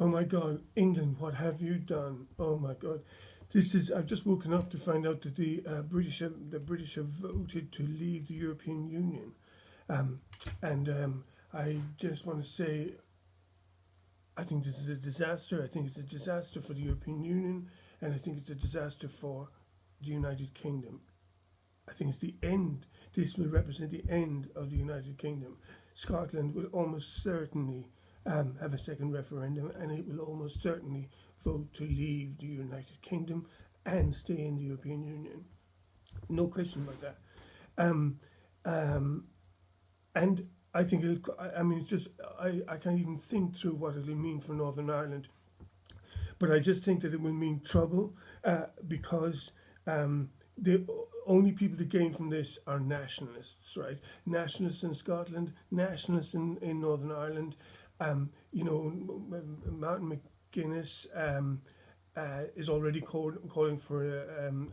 Oh my God, England, what have you done? Oh my God, this is. I've just woken up to find out that the British have voted to leave the European Union, um, and I just want to say I think this is a disaster. I think it's a disaster for the European Union, and I think it's a disaster for the United Kingdom. I think it's the end. This will represent the end of the United Kingdom. Scotland will almost certainly have a second referendum, and it will almost certainly vote to leave the United Kingdom and stay in the European Union. No question about that. Um, um, and I think I mean, it's just I can't even think through what it'll mean for Northern Ireland. But I just think that it will mean trouble because the only people to gain from this are nationalists, right? Nationalists in Scotland, nationalists in Northern Ireland. Martin McGuinness is already calling for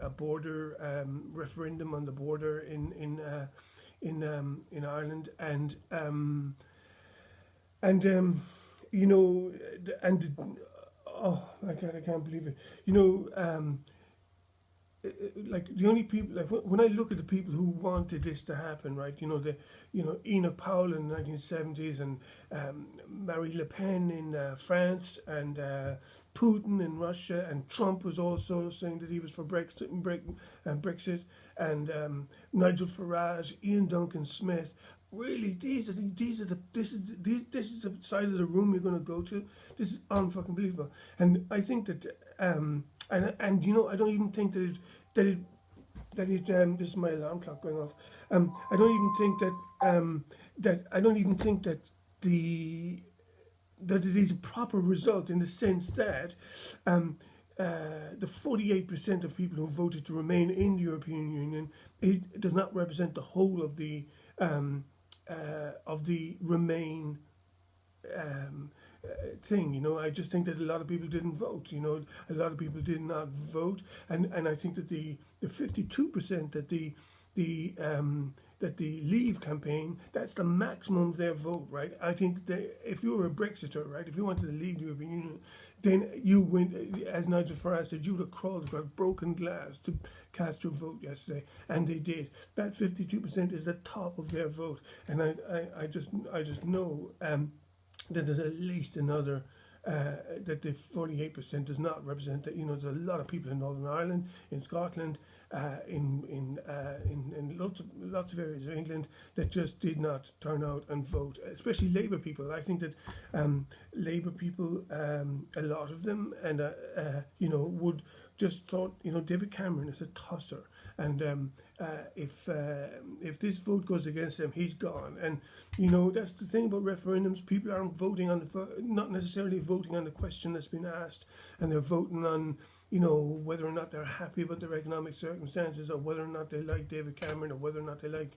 a border referendum on the border in Ireland, and you know, and oh my God, I can't believe it. You know, like the only people, like when I look at the people who wanted this to happen, right? Enoch Powell in the 1970s, and Marie Le Pen in France, and Putin in Russia, and Trump was also saying that he was for Brexit, and Nigel Farage, Ian Duncan Smith. Really, this is the side of the room you're going to go to. This is unfucking believable, and I think that I don't even think that it this is my alarm clock going off. I don't even think that the that it is a proper result, in the sense that um, the 48% of people who voted to remain in the European Union, it does not represent the whole of the Remain um, thing. I just think that a lot of people didn't vote. A lot of people did not vote, and I think that the 52% that the Leave campaign, that's the maximum of their vote, right? I think that if you were a Brexiter, right, if you wanted to leave the European Union, then you went, as Nigel Farage said, you would have crawled across broken glass to cast your vote yesterday, and they did. That 52% is the top of their vote, and I just know that there's at least another. That the 48% does not represent that. There's a lot of people in Northern Ireland, in Scotland, in lots of areas of England that just did not turn out and vote, especially Labour people. I think that Labour people, a lot of them, and would just thought, David Cameron is a tosser, and if this vote goes against him, he's gone. And that's the thing about referendums. People aren't voting on not necessarily voting on the question that's been asked, and they're voting on whether or not they're happy about their economic circumstances, or whether or not they like David Cameron, or whether or not they like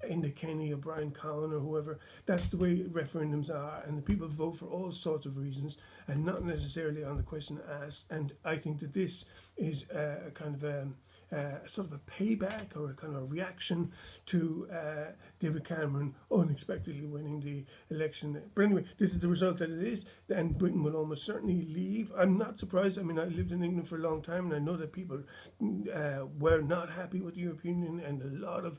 Enda Kenny or Brian Cowen or whoever. That's the way referendums are, and the people vote for all sorts of reasons, and not necessarily on the question asked. And I think that this is a kind of sort of a payback, or a kind of a reaction to David Cameron unexpectedly winning the election. But anyway, this is the result that it is, and Britain will almost certainly leave. I'm not surprised. I mean, I lived in England for a long time, and I know that people were not happy with the European Union, and a lot of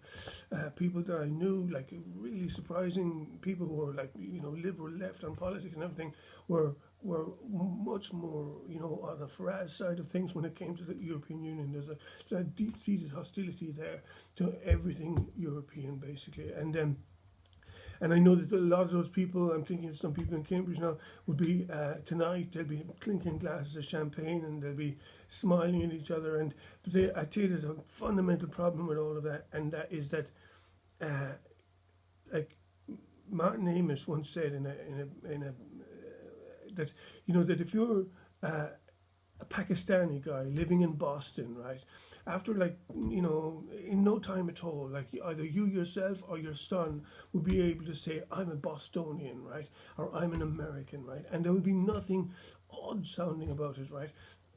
people that I knew, like really surprising people who were like liberal left on politics and everything, were much more, on the Farage side of things when it came to the European Union. There's a deep-seated hostility there to everything European, basically. And I know that a lot of those people, I'm thinking some people in Cambridge now, would be tonight, they'll be clinking glasses of champagne, and they'll be smiling at each other. And I tell you, there's a fundamental problem with all of that, and that is that, like Martin Amis once said in a that that if you're a Pakistani guy living in Boston, right, after in no time at all, like either you yourself or your son would be able to say, I'm a Bostonian, right, or I'm an American, right, and there would be nothing odd sounding about it, right.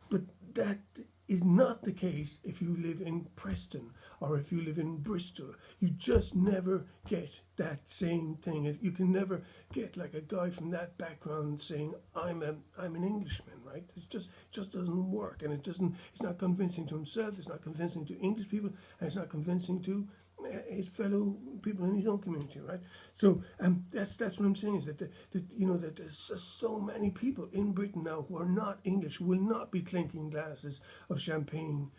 But that is not the case if you live in Preston or if you live in Bristol. You just never get that same thing. You can never get like a guy from that background saying, I'm an Englishman, right? It just doesn't work, and it's not convincing to himself, it's not convincing to English people, and it's not convincing to his fellow people in his own community, right? So that's what I'm saying, is that there's just so many people in Britain now who are not English, who will not be clinking glasses of champagne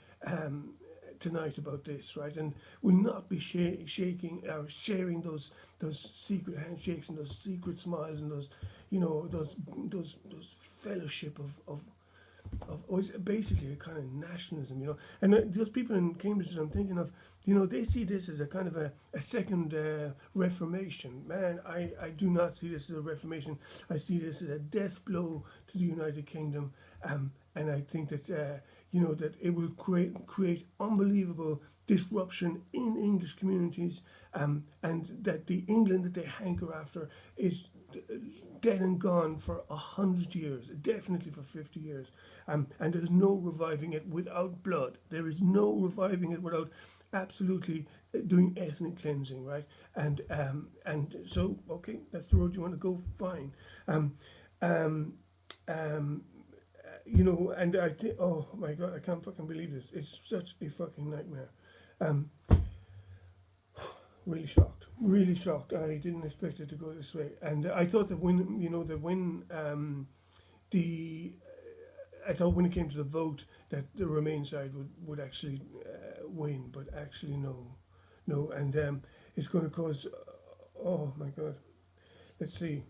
tonight about this, right? And will not be shaking or sharing those secret handshakes and those secret smiles and those those fellowship of always basically a kind of nationalism, And those people in Cambridge that I'm thinking of, they see this as a kind of a second Reformation. Man, I do not see this as a Reformation. I see this as a death blow to the United Kingdom, and I think that that it will create unbelievable disruption in English communities, and that the England that they hanker after is dead and gone for 100 years, definitely for 50 years, and there's no reviving it without blood. There is no reviving it without absolutely doing ethnic cleansing, right? And so, okay, that's the road you want to go, fine. Um, um, um, and I think, oh my God, I can't fucking believe this. It's such a fucking nightmare. Um, really shocked, really shocked. I didn't expect it to go this way, and I thought that the I thought when it came to the vote that the Remain side would actually win, but actually no, and it's going to cause. Oh my God, let's see.